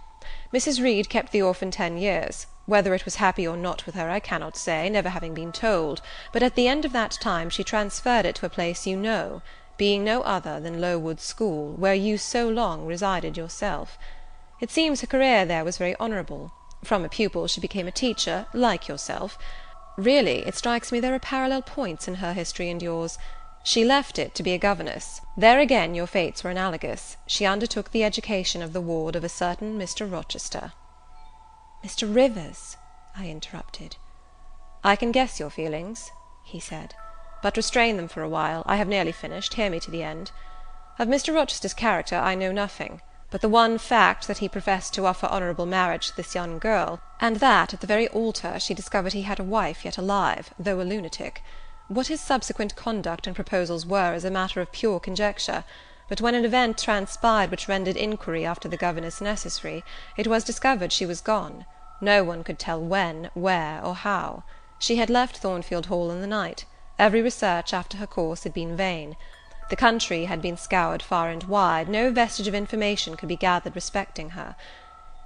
Mrs. Reed kept the orphan 10 years. Whether it was happy or not with her I cannot say, never having been told, but at the end of that time she transferred it to a place you know, being no other than Lowood School, where you so long resided yourself. It seems her career there was very honourable. From a pupil she became a teacher, like yourself. Really, it strikes me there are parallel points in her history and yours. She left it to be a governess. There again your fates were analogous. She undertook the education of the ward of a certain Mr. Rochester." "Mr. Rivers," I interrupted. "I can guess your feelings," he said. But restrain them for a while. I have nearly finished. Hear me to the end. Of Mr. Rochester's character I know nothing, but the one fact that he professed to offer honourable marriage to this young girl, and that, at the very altar, she discovered he had a wife yet alive, though a lunatic. What his subsequent conduct and proposals were is a matter of pure conjecture, but when an event transpired which rendered inquiry after the governess necessary, it was discovered she was gone. No one could tell when, where, or how. She had left Thornfield Hall in the night. Every research after her course had been vain. The country had been scoured far and wide. No vestige of information could be gathered respecting her.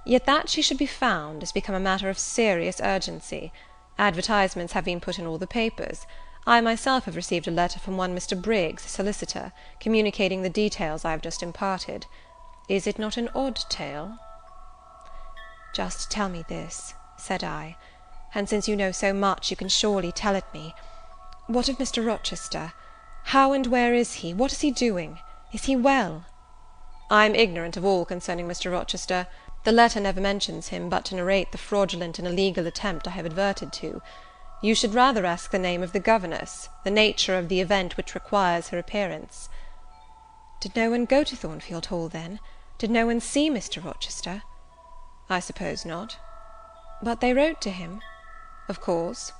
Yet that she should be found has become a matter of serious urgency. Advertisements have been put in all the papers. I myself have received a letter from one Mr. Briggs, solicitor, communicating the details I have just imparted. Is it not an odd tale? Just tell me this, said I, and since you know so much, you can surely tell it me. What of Mr. Rochester? How and where is he? What is he doing? Is he well? I am ignorant of all concerning Mr. Rochester. The letter never mentions him, but to narrate the fraudulent and illegal attempt I have adverted to. You should rather ask the name of the governess, the nature of the event which requires her appearance. Did no one go to Thornfield Hall, then? Did no one see Mr. Rochester? I suppose not. But they wrote to him? Of course.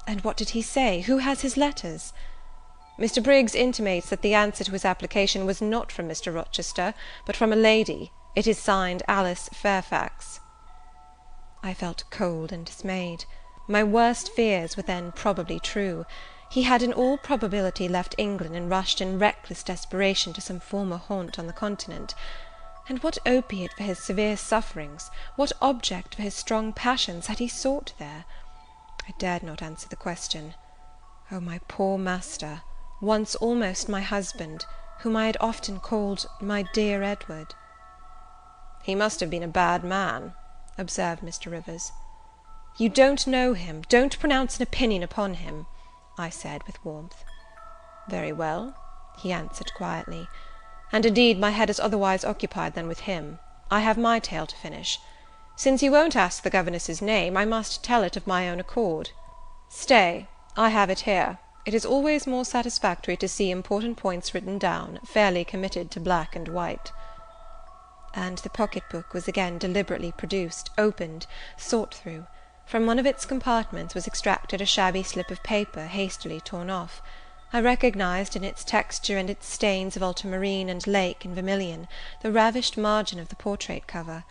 And what did he say? Who has his letters? Mr. Briggs intimates that the answer to his application was not from Mr. Rochester, but from a lady. It is signed Alice Fairfax. I felt cold and dismayed. My worst fears were then probably true. He had in all probability left England and rushed in reckless desperation to some former haunt on the continent. And what opiate for his severe sufferings, what object for his strong passions had he sought there? I dared not answer the question. Oh, my poor master, once almost my husband, whom I had often called my dear Edward. He must have been a bad man, observed Mr. Rivers. You don't know him, don't pronounce an opinion upon him, I said with warmth. Very well, he answered quietly, and indeed my head is otherwise occupied than with him. I have my tale to finish. Since you won't ask the governess's name, I must tell it of my own accord. Stay, I have it here. It is always more satisfactory to see important points written down, fairly committed to black and white. And the pocket-book was again deliberately produced, opened, sought through. From one of its compartments was extracted a shabby slip of paper, hastily torn off. I recognized in its texture and its stains of ultramarine and lake and vermilion the ravished margin of the portrait cover.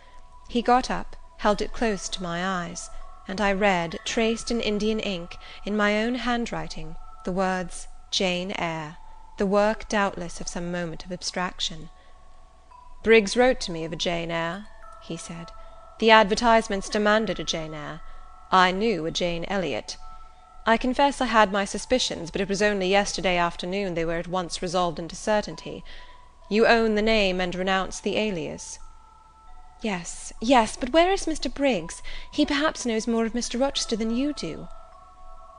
He got up, held it close to my eyes, and I read, traced in Indian ink, in my own handwriting, the words Jane Eyre, the work doubtless of some moment of abstraction. Briggs wrote to me of a Jane Eyre, he said. The advertisements demanded a Jane Eyre. I knew a Jane Elliot. I confess I had my suspicions, but it was only yesterday afternoon they were at once resolved into certainty. You own the name and renounce the alias. Yes, yes, but where is Mr. Briggs? He perhaps knows more of Mr. Rochester than you do.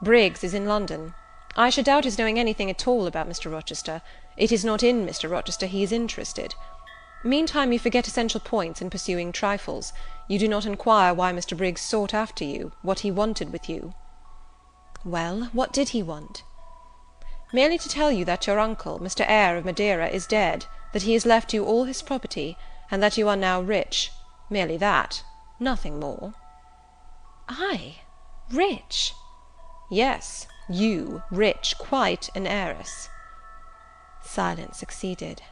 Briggs is in London. I should doubt his knowing anything at all about Mr. Rochester. It is not in Mr. Rochester he is interested. Meantime you forget essential points in pursuing trifles. You do not inquire why Mr. Briggs sought after you, what he wanted with you. Well, what did he want? Merely to tell you that your uncle, Mr. Eyre of Madeira, is dead, that he has left you all his property, and that you are now rich. Merely that. Nothing more. I? Rich? Yes, you, rich, quite an heiress. Silence succeeded.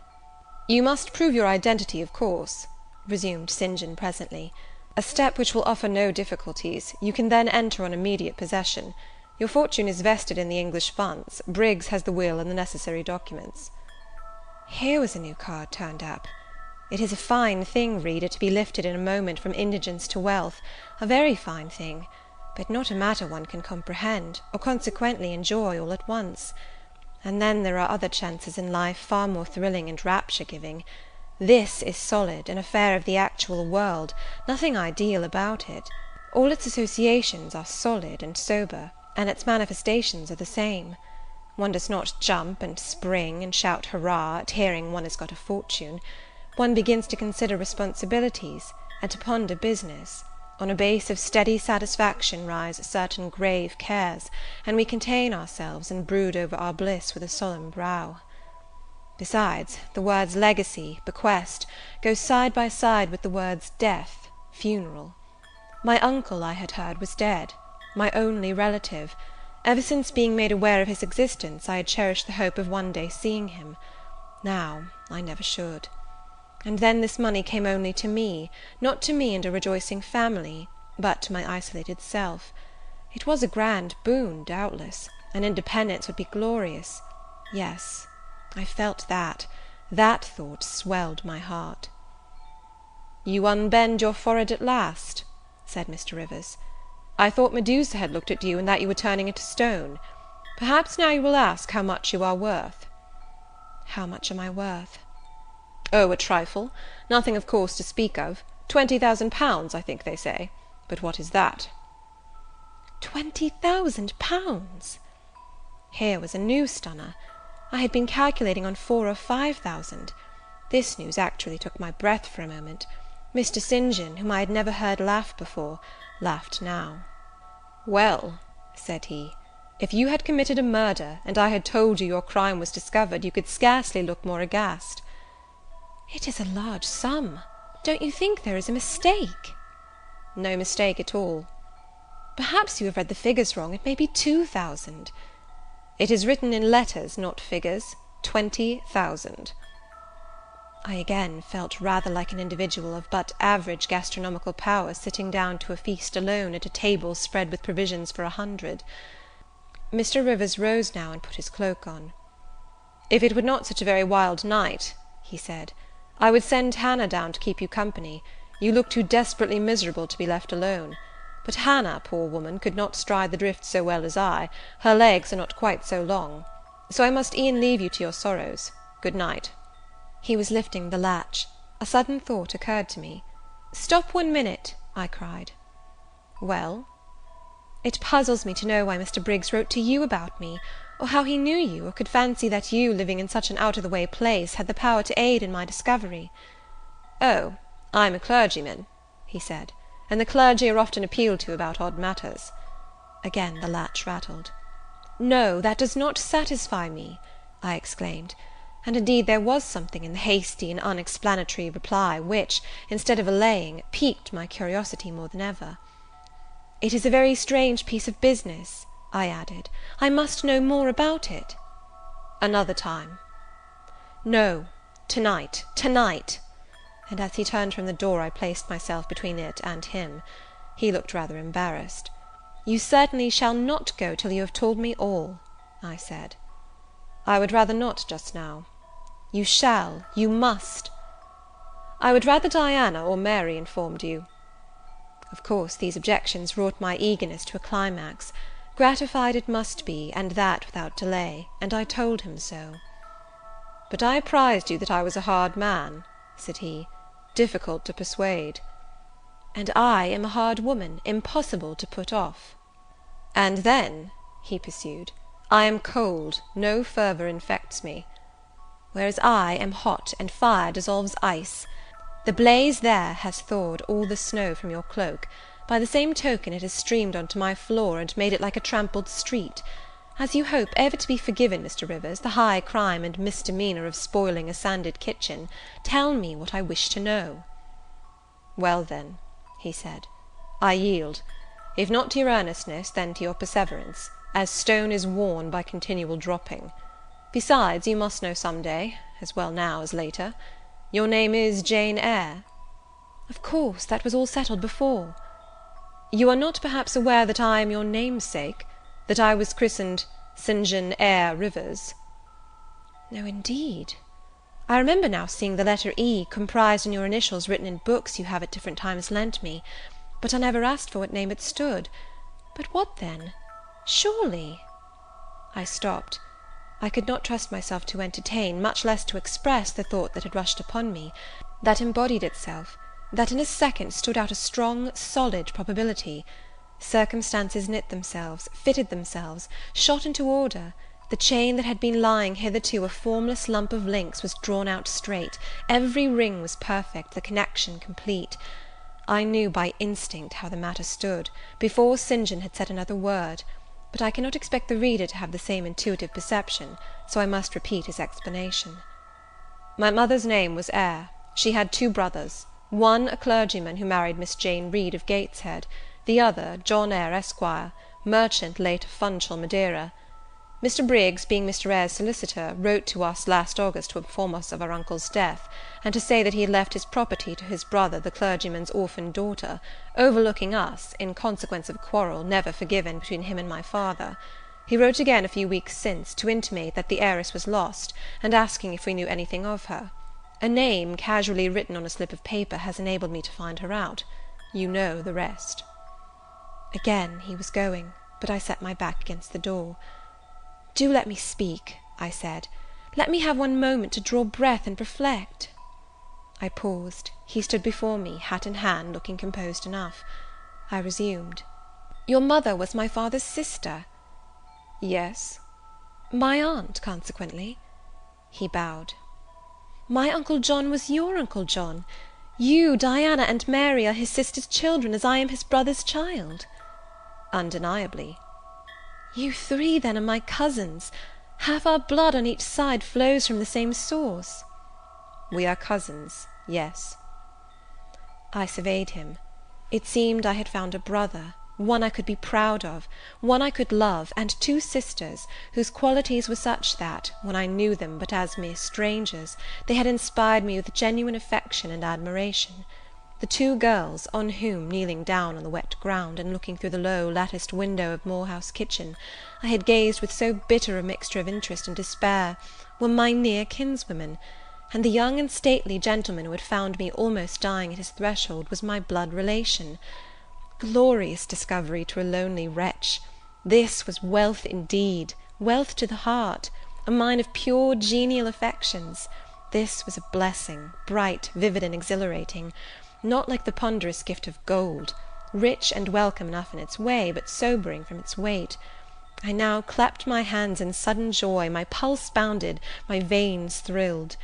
You must prove your identity, of course, resumed St. John presently. A step which will offer no difficulties. You can then enter on immediate possession. Your fortune is vested in the English funds. Briggs has the will and the necessary documents. Here was a new card turned up. It is a fine thing, reader, to be lifted in a moment from indigence to wealth, a very fine thing, but not a matter one can comprehend, or consequently enjoy all at once. And then there are other chances in life far more thrilling and rapture-giving. This is solid, an affair of the actual world, nothing ideal about it. All its associations are solid and sober, and its manifestations are the same. One does not jump and spring and shout hurrah at hearing one has got a fortune. One begins to consider responsibilities, and to ponder business. On a base of steady satisfaction rise certain grave cares, and we contain ourselves and brood over our bliss with a solemn brow. Besides, the words legacy, bequest, go side by side with the words death, funeral. My uncle, I had heard, was dead, my only relative. Ever since being made aware of his existence, I had cherished the hope of one day seeing him. Now I never should. And then this money came only to me, not to me and a rejoicing family, but to my isolated self. It was a grand boon, doubtless, and independence would be glorious. Yes, I felt that. That thought swelled my heart. "You unbend your forehead at last," said Mr. Rivers. "I thought Medusa had looked at you, and that you were turning into stone. Perhaps now you will ask how much you are worth." "How much am I worth?" "Oh, a trifle. Nothing, of course, to speak of. 20,000 pounds, I think they say. But what is that?" 20,000 pounds! Here was a new stunner. I had been calculating on 4,000 or 5,000. This news actually took my breath for a moment. Mr. St. John, whom I had never heard laugh before, laughed now. "Well," said he, "if you had committed a murder, and I had told you your crime was discovered, you could scarcely look more aghast." "It is a large sum. Don't you think there is a mistake?" "No mistake at all." "Perhaps you have read the figures wrong. It may be 2,000. "It is written in letters, not figures. 20,000. I again felt rather like an individual of but average gastronomical powers sitting down to a feast alone at a table spread with provisions for 100. Mr. Rivers rose now and put his cloak on. "If it were not such a very wild night," he said, "I would send Hannah down to keep you company. You look too desperately miserable to be left alone. But Hannah, poor woman, could not stride the drift so well as I. Her legs are not quite so long. So I must e'en leave you to your sorrows. Good night." He was lifting the latch. A sudden thought occurred to me. "Stop 1 minute," I cried. "Well?" "It puzzles me to know why Mr. Briggs wrote to you about me, or how he knew you, or could fancy that you, living in such an out-of-the-way place, had the power to aid in my discovery." "Oh, I'm a clergyman," he said, "and the clergy are often appealed to about odd matters." Again the latch rattled. "No, that does not satisfy me," I exclaimed; and indeed there was something in the hasty and unexplanatory reply which, instead of allaying, piqued my curiosity more than ever. "It is a very strange piece of business," I added. "I must know more about it." "Another time." "No, to-night, to-night." And as he turned from the door, I placed myself between it and him. He looked rather embarrassed. "You certainly shall not go till you have told me all," I said. "I would rather not just now." "You shall, you must." "I would rather Diana or Mary informed you." Of course these objections wrought my eagerness to a climax. Gratified it must be, and that without delay, and I told him so. "But I apprized you that I was a hard man," said he, "difficult to persuade." "And I am a hard woman, impossible to put off." "And then," he pursued, "I am cold, no fervour infects me. Whereas I am hot, and fire dissolves ice. The blaze there has thawed all the snow from your cloak. By the same token it has streamed on to my floor, and made it like a trampled street. As you hope ever to be forgiven, Mr. Rivers, the high crime and misdemeanour of spoiling a sanded kitchen, tell me what I wish to know." "Well, then," he said, "I yield. If not to your earnestness, then to your perseverance, as stone is worn by continual dropping. Besides, you must know some day, as well now as later. Your name is Jane Eyre?" "Of course, that was all settled before." "You are not perhaps aware that I am your namesake, that I was christened St. John Eyre Rivers?" "No, indeed. I remember now seeing the letter E comprised in your initials written in books you have at different times lent me, but I never asked for what name it stood. But what then? Surely—" I stopped. I could not trust myself to entertain, much less to express, the thought that had rushed upon me, that embodied itself, that in a second stood out a strong, solid probability. Circumstances knit themselves, fitted themselves, shot into order. The chain that had been lying hitherto a formless lump of links was drawn out straight, every ring was perfect, the connection complete. I knew by instinct how the matter stood, before St. John had said another word, but I cannot expect the reader to have the same intuitive perception, so I must repeat his explanation. My mother's name was Eyre. She had 2 brothers, one a clergyman who married Miss Jane Reed of Gateshead, the other John Eyre, Esquire, merchant late of Funchal, Madeira. Mr. Briggs, being Mr. Eyre's solicitor, wrote to us last August to inform us of our uncle's death, and to say that he had left his property to his brother, the clergyman's orphan daughter, overlooking us, in consequence of a quarrel never forgiven between him and my father. He wrote again a few weeks since, to intimate that the heiress was lost, and asking if we knew anything of her. A name, casually written on a slip of paper, has enabled me to find her out. You know the rest. Again he was going, but I set my back against the door. "Do let me speak," I said. "Let me have one moment to draw breath and reflect." I paused. He stood before me, hat in hand, looking composed enough. I resumed. "Your mother was my father's sister?" "Yes." "My aunt, consequently?" He bowed. "My Uncle John was your Uncle John? You, Diana, and Mary are his sister's children, as I am his brother's child?" "Undeniably." "You 3, then, are my cousins. Half our blood on each side flows from the same source." "We are cousins, yes." I surveyed him. It seemed I had found a brother, one I could be proud of, one I could love, and 2 sisters, whose qualities were such that, when I knew them but as mere strangers, they had inspired me with genuine affection and admiration. The 2 girls, on whom, kneeling down on the wet ground, and looking through the low latticed window of Moor House kitchen, I had gazed with so bitter a mixture of interest and despair, were my near kinswomen, and the young and stately gentleman who had found me almost dying at his threshold was my blood relation. Glorious discovery to a lonely wretch! This was wealth indeed, wealth to the heart, a mine of pure genial affections. This was a blessing, bright, vivid, and exhilarating, not like the ponderous gift of gold, rich and welcome enough in its way, but sobering from its weight. I now clapped my hands in sudden joy, my pulse bounded, my veins thrilled.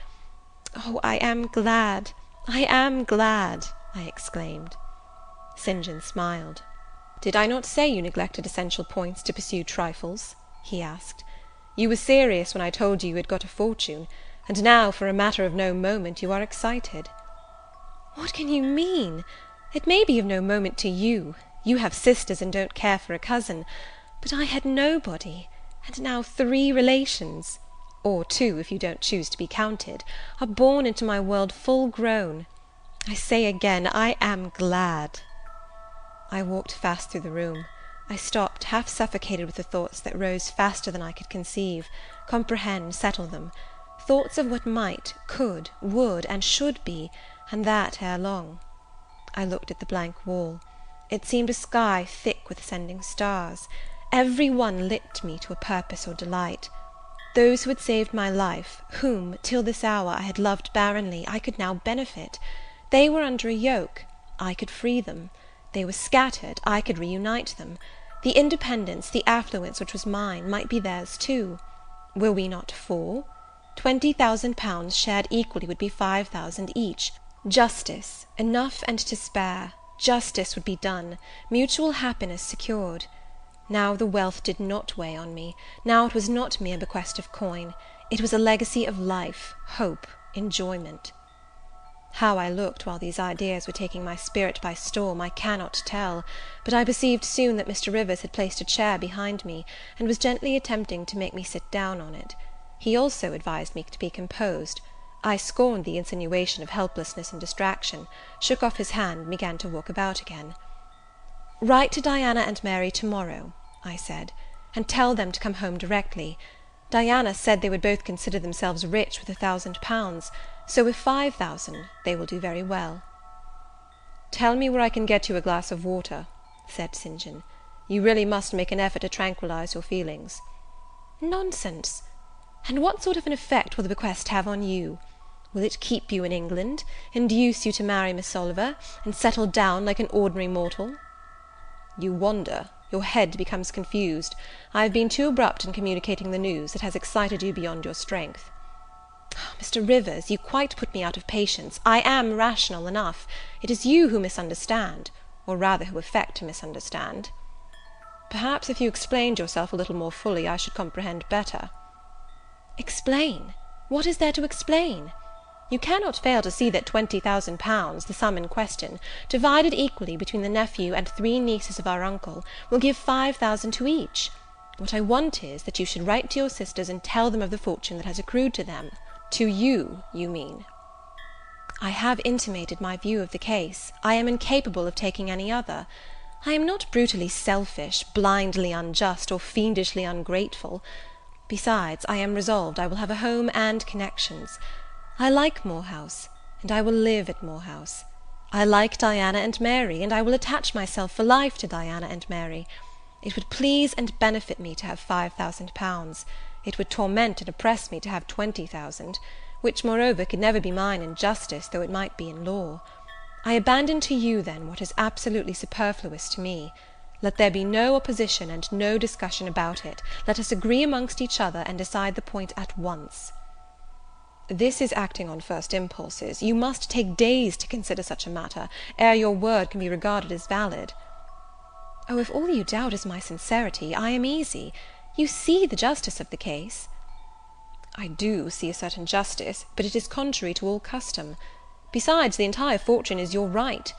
"Oh, I am glad, I am glad!" I exclaimed. St. John smiled. "Did I not say you neglected essential points to pursue trifles?" he asked. "You were serious when I told you had got a fortune, and now, for a matter of no moment, you are excited." "What can you mean? It may be of no moment to you. You have sisters and don't care for a cousin. But I had nobody, and now 3 relations, or 2 if you don't choose to be counted, are born into my world full grown. I say again, I am glad." I walked fast through the room. I stopped, half suffocated with the thoughts that rose faster than I could conceive, comprehend, settle them. Thoughts of what might, could, would, and should be, and that ere long. I looked at the blank wall. It seemed a sky thick with ascending stars. Every one lit me to a purpose or delight. Those who had saved my life, whom, till this hour, I had loved barrenly, I could now benefit. They were under a yoke, I could free them. They were scattered, I could reunite them. The independence, the affluence which was mine, might be theirs too. Were we not 4? 20,000 shared equally would be 5,000 each. Justice, enough and to spare, justice would be done, mutual happiness secured. Now the wealth did not weigh on me, now it was not mere bequest of coin, it was a legacy of life, hope, enjoyment. How I looked while these ideas were taking my spirit by storm, I cannot tell, but I perceived soon that Mr. Rivers had placed a chair behind me, and was gently attempting to make me sit down on it. He also advised me to be composed. I scorned the insinuation of helplessness and distraction, shook off his hand, and began to walk about again. "Write to Diana and Mary to-morrow," I said, "and tell them to come home directly. Diana said they would both consider themselves rich with £1,000, so with 5,000 they will do very well." "Tell me where I can get you a glass of water," said St. John. "You really must make an effort to tranquillize your feelings." "Nonsense! And what sort of an effect will the bequest have on you? Will it keep you in England, induce you to marry Miss Oliver, and settle down like an ordinary mortal?" "You wander, your head becomes confused. I have been too abrupt in communicating the news; it has excited you beyond your strength." Mr. Rivers, you quite put me out of patience. I am rational enough. It is you who misunderstand, or rather who affect to misunderstand. Perhaps if you explained yourself a little more fully, I should comprehend better. Explain? What is there to explain? You cannot fail to see that £20,000, the sum in question, divided equally between the nephew and 3 nieces of our uncle, will give 5,000 to each. What I want is, that you should write to your sisters and tell them of the fortune that has accrued to them. To you, you mean. I have intimated my view of the case. I am incapable of taking any other. I am not brutally selfish, blindly unjust, or fiendishly ungrateful. Besides, I am resolved I will have a home and connections. I like Moor House, and I will live at Moor House. I like Diana and Mary, and I will attach myself for life to Diana and Mary. It would please and benefit me to have £5,000. It would torment and oppress me to have 20,000, which, moreover, could never be mine in justice, though it might be in law. I abandon to you, then, what is absolutely superfluous to me. Let there be no opposition and no discussion about it. Let us agree amongst each other, and decide the point at once. This is acting on first impulses. You must take days to consider such a matter, ere your word can be regarded as valid. Oh, if all you doubt is my sincerity, I am easy. You see the justice of the case. I do see a certain justice, but it is contrary to all custom. Besides, the entire fortune is your right.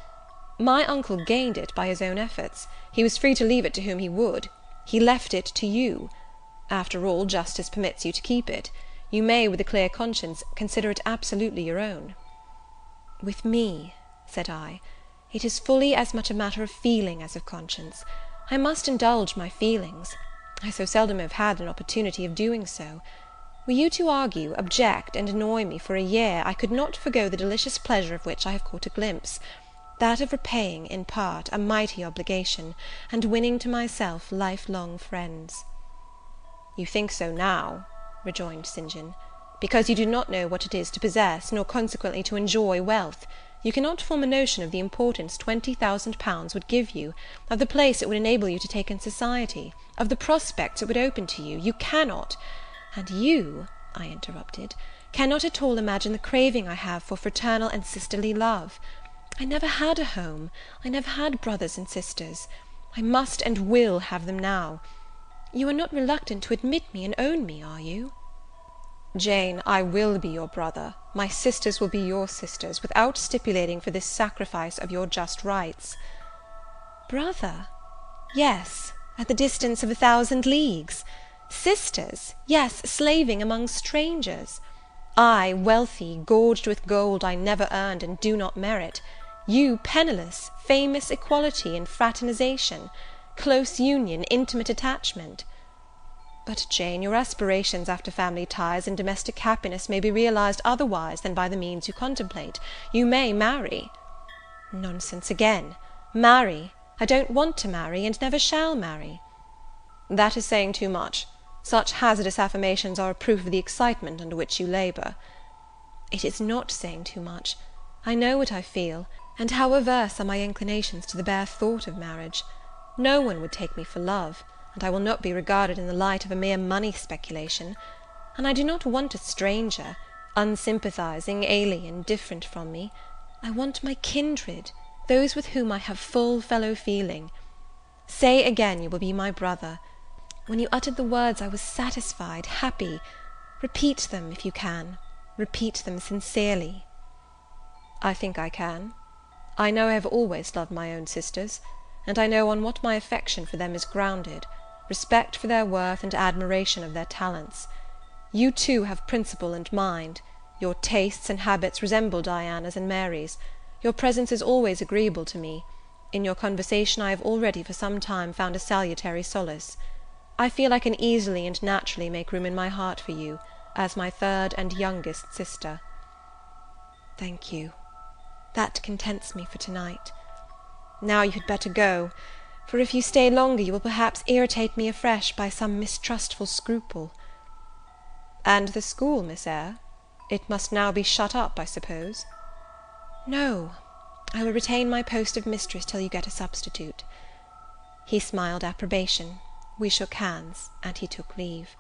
My uncle gained it by his own efforts. He was free to leave it to whom he would. He left it to you. After all, justice permits you to keep it. You may, with a clear conscience, consider it absolutely your own. With me, said I, it is fully as much a matter of feeling as of conscience. I must indulge my feelings. I so seldom have had an opportunity of doing so. Were you to argue, object, and annoy me for a year, I could not forego the delicious pleasure of which I have caught a glimpse, that of repaying, in part, a mighty obligation, and winning to myself lifelong friends. You think so now, rejoined St. John, because you do not know what it is to possess, nor consequently to enjoy wealth. You cannot form a notion of the importance £20,000 would give you, of the place it would enable you to take in society, of the prospects it would open to you. You cannot. And you, I interrupted, cannot at all imagine the craving I have for fraternal and sisterly love. I never had a home. I never had brothers and sisters. I must and will have them now. You are not reluctant to admit me and own me, are you? Jane, I will be your brother. My sisters will be your sisters, without stipulating for this sacrifice of your just rights. Brother? Yes, at the distance of 1,000 leagues. Sisters? Yes, slaving among strangers. I, wealthy, gorged with gold I never earned and do not merit. You, penniless, famous equality and fraternization, close union, intimate attachment. But, Jane, your aspirations after family ties and domestic happiness may be realized otherwise than by the means you contemplate. You may marry. Nonsense again. Marry? I don't want to marry, and never shall marry. That is saying too much. Such hazardous affirmations are a proof of the excitement under which you labour. It is not saying too much. I know what I feel, and how averse are my inclinations to the bare thought of marriage. No one would take me for love, and I will not be regarded in the light of a mere money speculation. And I do not want a stranger, unsympathizing, alien, different from me. I want my kindred, those with whom I have full fellow feeling. Say again you will be my brother. When you uttered the words I was satisfied, happy. Repeat them, if you can. Repeat them sincerely. I think I can. I know I have always loved my own sisters, and I know on what my affection for them is grounded, respect for their worth and admiration of their talents. You too have principle and mind. Your tastes and habits resemble Diana's and Mary's. Your presence is always agreeable to me. In your conversation I have already for some time found a salutary solace. I feel I can easily and naturally make room in my heart for you, as my third and youngest sister. Thank you. That contents me for tonight. Now you had better go, for if you stay longer you will perhaps irritate me afresh by some mistrustful scruple. And the school, Miss Eyre? It must now be shut up, I suppose? No, I will retain my post of mistress till you get a substitute. He smiled approbation. We shook hands, and he took leave.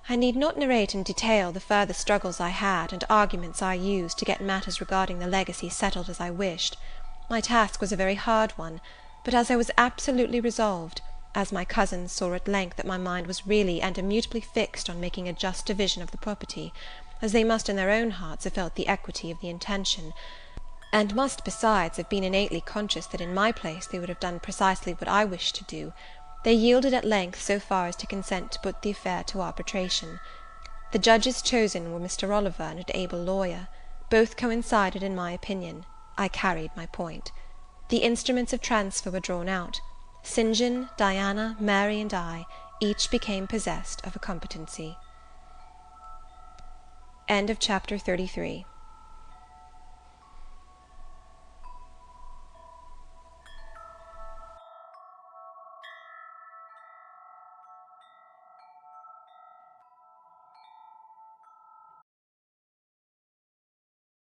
I need not narrate in detail the further struggles I had, and arguments I used, to get matters regarding the legacy settled as I wished. My task was a very hard one, but as I was absolutely resolved, as my cousins saw at length that my mind was really and immutably fixed on making a just division of the property, as they must in their own hearts have felt the equity of the intention, and must besides have been innately conscious that in my place they would have done precisely what I wished to do, they yielded at length so far as to consent to put the affair to arbitration. The judges chosen were Mr. Oliver and an able lawyer. Both coincided in my opinion. I carried my point. The instruments of transfer were drawn out. St. John, Diana, Mary, and I, each became possessed of a competency. End of chapter 33.